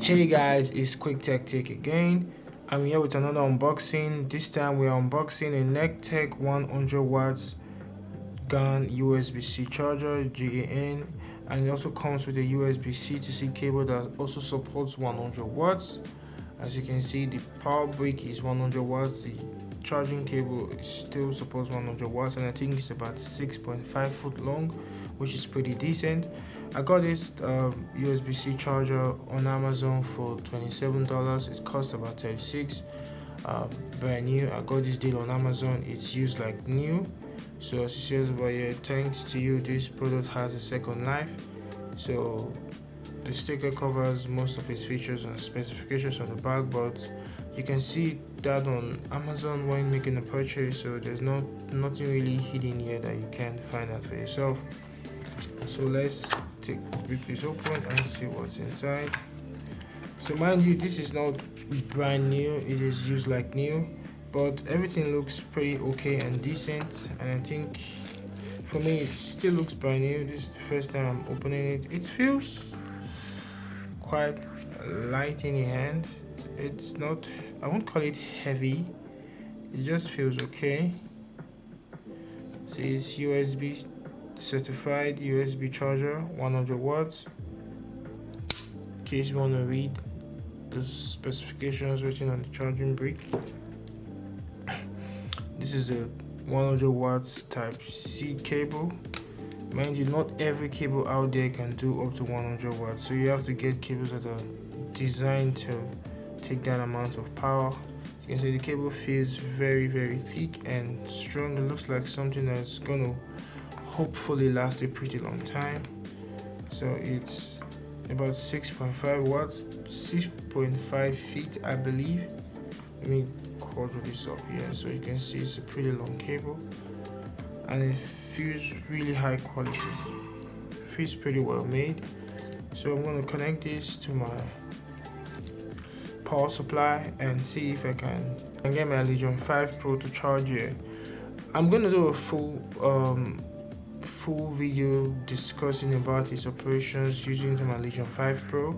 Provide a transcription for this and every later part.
Hey guys, it's Nekteck again. I'm here with another unboxing. This time we are unboxing a Nekteck 100W GAN USB-C charger GAN, and it also comes with a USB-C to C cable that also supports 100 watts. As you can see, the power brick is 100 watts. The charging cable still supports 100 watts, and I think it's about 6.5 foot long, which is pretty decent. I got this USB-C charger on Amazon for $27. It cost about $36. Brand new. I got this deal on Amazon. It's used like new. So as it says over here, thanks to you, this product has a second life. So the sticker covers most of its features and specifications on the back, but you can see that on Amazon when making a purchase, so there's nothing really hidden here that you can't find out for yourself. So let's rip this open and see what's inside. So mind you, this is not brand new, it is used like new, but everything looks pretty okay and decent, and I think for me it still looks brand new. This is the first time I'm opening it. It feels quite light in the hand. It's not, I won't call it heavy, it just feels okay. See, it's USB certified USB charger, 100 watts. In case you want to read the specifications written on the charging brick. This is the 100 watts type C cable. Mind you, not every cable out there can do up to 100 watts, so you have to get cables that are designed to take that amount of power. You can see the cable feels very thick and strong. It looks like something that's gonna hopefully last a pretty long time. So it's about 6.5 watts, 6.5 feet, I believe. Let me quarter this up here so you can see it's a pretty long cable, and it feels really high quality. Feels pretty well made. So I'm going to connect this to my power supply and see if I can get my Legion 5 Pro to charge here. I'm going to do a full video discussing about its operations using my Legion 5 Pro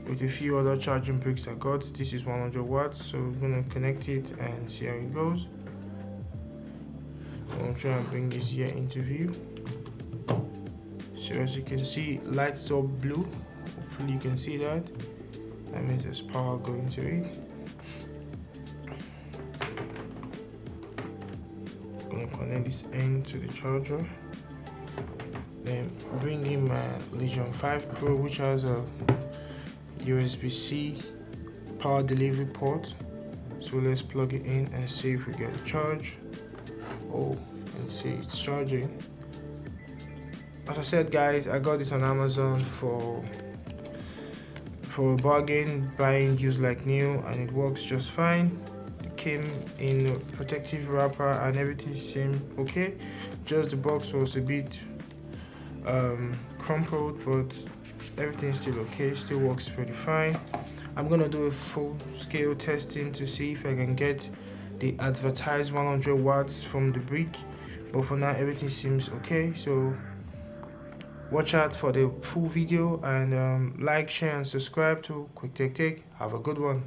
with a few other charging bricks I got. This is 100 watts, so we're going to connect it and see how it goes. I'm going to try and bring this here into view. So as you can see, it lights up blue. Hopefully you can see that. That means there's power going to it. I'm going to connect this end to the charger. Then bring in my Legion 5 Pro, which has a USB-C power delivery port. So let's plug it in and see if we get a charge. Oh, and see it's charging. As I said guys, I got this on Amazon for a bargain, buying used like new, and it works just fine. It came in a protective wrapper and everything seemed okay. Just the box was a bit crumpled, but everything's still okay, still works pretty fine. I'm gonna do a full scale testing to see if I can get the advertised 100 watts from the brick, but for now everything seems okay. So watch out for the full video, and like, share and subscribe to Nekteck. Have a good one.